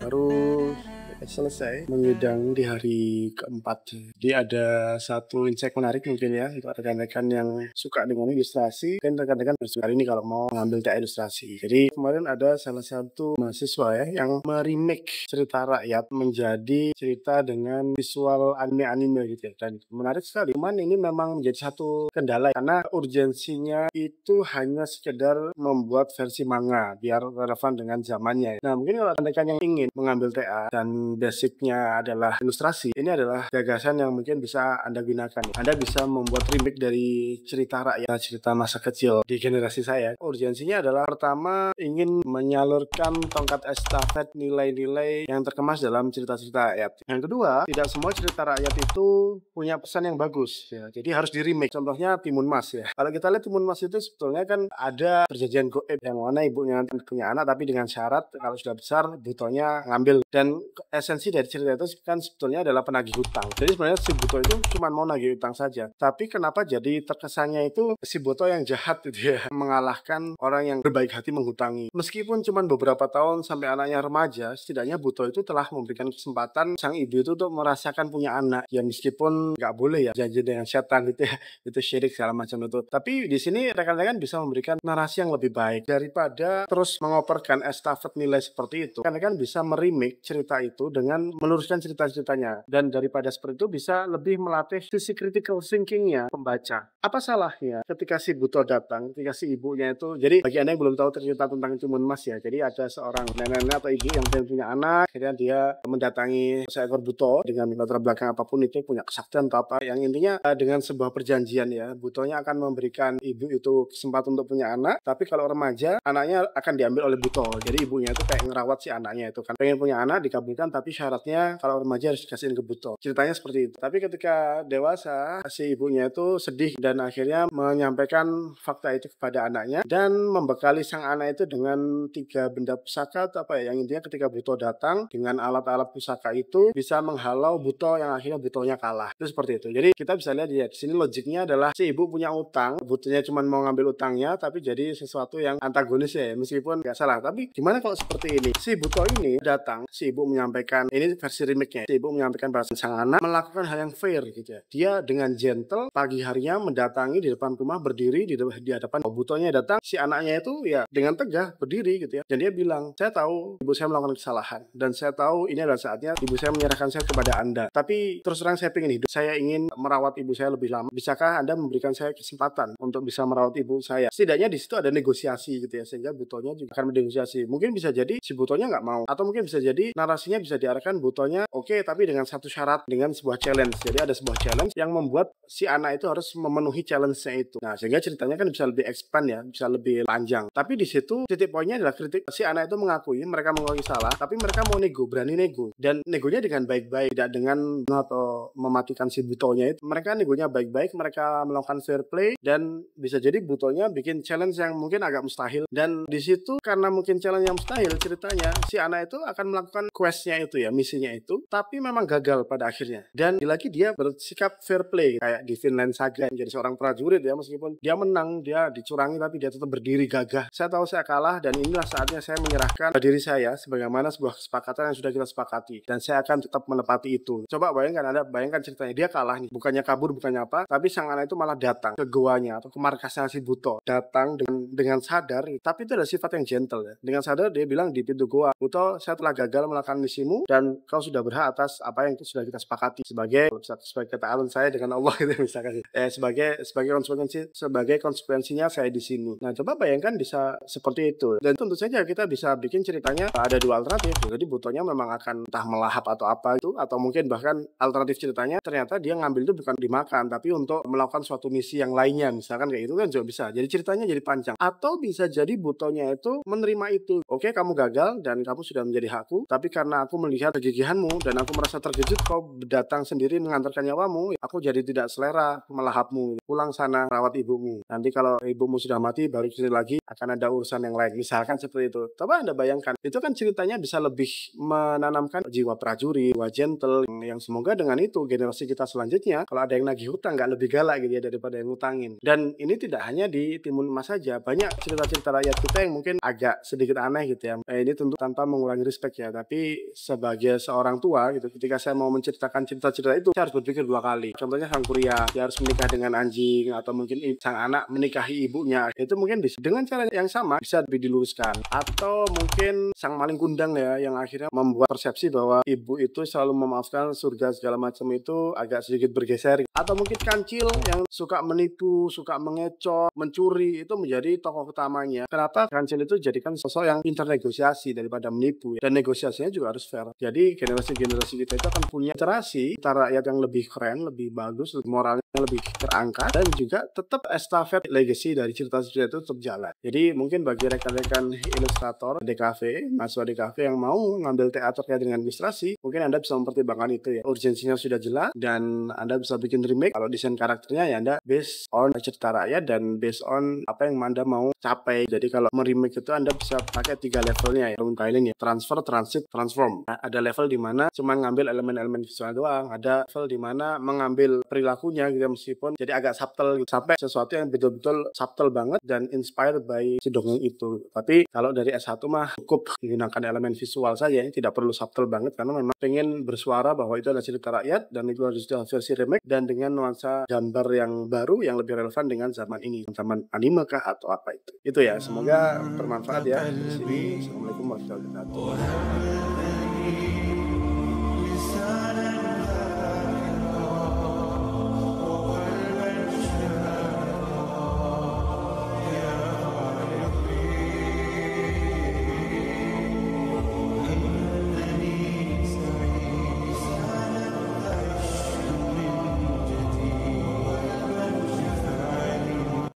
Baru selesai mengidang di hari keempat. Jadi ada satu insight menarik mungkin ya untuk rekan-rekan yang suka dengan ilustrasi. Dan rekan-rekan hari ini kalau mau mengambil TA ilustrasi. Jadi kemarin ada salah satu mahasiswa ya yang meremake cerita rakyat menjadi cerita dengan visual anime-anime gitu ya. Dan menarik sekali. Cuman ini memang menjadi satu kendala karena urgensinya itu hanya sekedar membuat versi manga biar relevan dengan zamannya. Nah mungkin kalau rekan-rekan yang ingin mengambil TA dan basicnya adalah ilustrasi, ini adalah gagasan yang mungkin bisa Anda gunakan. Anda bisa membuat remake dari cerita rakyat, cerita masa kecil di generasi saya. Urgensinya adalah pertama ingin menyalurkan tongkat estafet nilai-nilai yang terkemas dalam cerita-cerita rakyat. Yang kedua, tidak semua cerita rakyat itu punya pesan yang bagus ya. Jadi harus di remake. Contohnya Timun Mas ya. Kalau kita lihat Timun Mas itu sebetulnya kan ada perjanjian goib yang mana ibunya punya anak tapi dengan syarat kalau sudah besar butonya ngambil, dan esensi dari cerita itu kan sebetulnya adalah penagih hutang. Jadi sebenarnya si Buto itu cuma mau nagih hutang saja. Tapi kenapa jadi terkesannya itu si Buto yang jahat gitu ya, mengalahkan orang yang berbaik hati menghutangi. Meskipun cuma beberapa tahun sampai anaknya remaja, setidaknya Buto itu telah memberikan kesempatan sang ibu itu untuk merasakan punya anak. Ya meskipun nggak boleh ya janji dengan setan gitu ya, itu syirik segala macam itu. Tapi di sini rekan-rekan bisa memberikan narasi yang lebih baik daripada terus mengoperkan estafet nilai seperti itu. Rekan-rekan bisa meremake cerita itu dengan meluruskan cerita-ceritanya, dan daripada seperti itu bisa lebih melatih sisi critical thinkingnya pembaca. Apa salahnya ketika si Buto datang, ketika si ibunya itu, jadi bagi Anda yang belum tahu cerita tentang Timun Mas ya, jadi ada seorang nenek atau ibu yang punya anak, akhirnya dia mendatangi seekor Buto dengan latar belakang apapun itu, punya kesaktian atau apa, yang intinya dengan sebuah perjanjian ya, Butonya akan memberikan ibu itu kesempatan untuk punya anak, tapi kalau remaja anaknya akan diambil oleh Buto. Jadi ibunya itu kayak ngerawat si anaknya itu kan, pengen punya anak dikabulkan, tapi syaratnya kalau remaja harus dikasihin ke Buto. Ceritanya seperti itu. Tapi ketika dewasa, si ibunya itu sedih dan akhirnya menyampaikan fakta itu kepada anaknya dan membekali sang anak itu dengan 3 benda pusaka atau apa ya, yang intinya ketika Buto datang dengan alat-alat pusaka itu bisa menghalau Buto yang akhirnya Butonya kalah. Itu seperti itu. Jadi kita bisa lihat ya, di sini logiknya adalah si ibu punya utang, Butonya cuma mau ngambil utangnya, tapi jadi sesuatu yang antagonis ya, meskipun nggak salah. Tapi gimana kalau seperti ini? Si Buto ini datang, si ibu menyampaikan, ini versi remake-nya, si ibu menyampaikan pada sang anak melakukan hal yang fair gitu ya. Dia dengan gentle pagi harinya mendatangi di depan rumah, berdiri di hadapan Butonya datang, si anaknya itu ya dengan tegah berdiri gitu ya. Dan dia bilang, saya tahu ibu saya melakukan kesalahan dan saya tahu ini adalah saatnya ibu saya menyerahkan saya kepada Anda. Tapi terus terang saya ingin hidup, saya ingin merawat ibu saya lebih lama. Bisakah Anda memberikan saya kesempatan untuk bisa merawat ibu saya? Setidaknya di situ ada negosiasi gitu ya, sehingga Butonya juga akan bernegosiasi. Mungkin bisa jadi si Butonya nggak mau, atau mungkin bisa jadi narasinya bisa diarahkan Butonya oke, tapi dengan satu syarat, dengan sebuah challenge. Jadi ada sebuah challenge yang membuat si anak itu harus memenuhi challenge-nya itu. Nah, sehingga ceritanya kan bisa lebih expand ya, bisa lebih panjang. Tapi di situ titik poinnya adalah kritik. Si anak itu mengakui mereka mengakui salah, tapi mereka mau nego, berani nego. Dan negonya dengan baik-baik, tidak dengan atau mematikan si Butonya itu. Mereka negonya baik-baik, mereka melakukan fair play, dan bisa jadi Butonya bikin challenge yang mungkin agak mustahil. Dan di situ karena mungkin challenge yang mustahil, ceritanya si anak itu akan melakukan quest-nya itu ya, misinya itu, tapi memang gagal pada akhirnya. Dan lagi dia bersikap fair play kayak di Vinland Saga, menjadi seorang prajurit ya, meskipun dia menang, dia dicurangi, tapi dia tetap berdiri gagah. Saya tahu saya kalah dan inilah saatnya saya menyerahkan diri saya sebagaimana sebuah kesepakatan yang sudah kita sepakati, dan saya akan tetap menepati itu. Coba bayangkan, Anda bayangkan ceritanya, dia kalah nih, bukannya kabur, bukannya apa, tapi sang anak itu malah datang ke goanya atau ke markasnya si Buto, datang dengan sadar, tapi itu adalah sifat yang gentle ya. Dengan sadar dia bilang di pintu goa, Buto, saya telah gagal melakukan misimu dan kau sudah berhak atas apa yang sudah kita sepakati sebagai ketaalan saya dengan Allah gitu misalkan. Sebagai konsekuensinya saya di sini. Nah, coba bayangkan bisa seperti itu. Dan tentu saja kita bisa bikin ceritanya ada dua alternatif. Jadi Butonya memang akan entah melahap atau apa itu, atau mungkin bahkan alternatif ceritanya ternyata dia ngambil itu bukan dimakan, tapi untuk melakukan suatu misi yang lainnya, misalkan kayak itu kan juga bisa. Jadi ceritanya jadi panjang. Atau bisa jadi Butonya itu menerima itu. Oke, kamu gagal dan kamu sudah menjadi hakku, tapi karena aku melihat kegigihanmu dan aku merasa terkejut kau datang sendiri mengantarkan nyawamu. Aku jadi tidak selera melahapmu. Pulang sana rawat ibumu. Nanti kalau ibumu sudah mati baru kesini lagi akan ada urusan yang lain. Misalkan seperti itu. Coba Anda bayangkan. Itu kan ceritanya bisa lebih menanamkan jiwa prajurit, jiwa gentle yang semoga dengan itu generasi kita selanjutnya kalau ada yang nagih hutang nggak lebih galak gitu ya daripada yang ngutangin. Dan ini tidak hanya di Timur Mas saja. Banyak cerita-cerita rakyat kita yang mungkin agak sedikit aneh gitu ya. Ini tentu tanpa mengurangi respect ya, tapi sebagai seorang tua gitu, ketika saya mau menceritakan cerita-cerita itu, saya harus berpikir 2 kali. Contohnya sang pria, dia harus menikah dengan anjing, atau mungkin sang anak menikahi ibunya. Itu mungkin bisa dengan cara yang sama bisa lebih diluruskan. Atau mungkin sang maling kundang ya, yang akhirnya membuat persepsi bahwa ibu itu selalu memaafkan, surga segala macam itu agak sedikit bergeser. Atau mungkin kancil yang suka menipu, suka mengecoh, mencuri, itu menjadi tokoh utamanya. Kenapa kancil itu jadikan sosok yang pintar negosiasi daripada menipu ya. Dan negosiasinya juga harus fair. Jadi generasi-generasi kita itu akan punya literasi antara rakyat yang lebih keren, lebih bagus, moralnya lebih terangkat, dan juga tetap estafet legacy dari cerita-cerita itu tetap jalan. Jadi mungkin bagi rekan-rekan ilustrator DKV, mahasiswa DKV yang mau ngambil TA terkait dengan ilustrasi, mungkin Anda bisa mempertimbangkan itu ya. Urgensinya sudah jelas dan Anda bisa bikin remake. Kalau desain karakternya ya Anda based on cerita rakyat dan based on apa yang Anda mau capai. Jadi kalau meremake itu Anda bisa pakai 3 levelnya ya. Runtiling ya, transfer, transit, transform. Nah, ada level di mana cuma ngambil elemen-elemen visual doang, ada level di mana mengambil perilakunya gitu meskipun jadi agak subtle gitu. Sampai sesuatu yang betul-betul subtle banget dan inspired by si dongeng itu. Tapi kalau dari S1 mah cukup menggunakan elemen visual saja, tidak perlu subtle banget karena memang pengen bersuara bahwa itu adalah cerita rakyat dan itu harus dalam versi remake dan dengan nuansa gambar yang baru yang lebih relevan dengan zaman ini, zaman anime kah atau apa itu. Itu ya, semoga bermanfaat ya di sini. Assalamualaikum warahmatullahi wabarakatuh.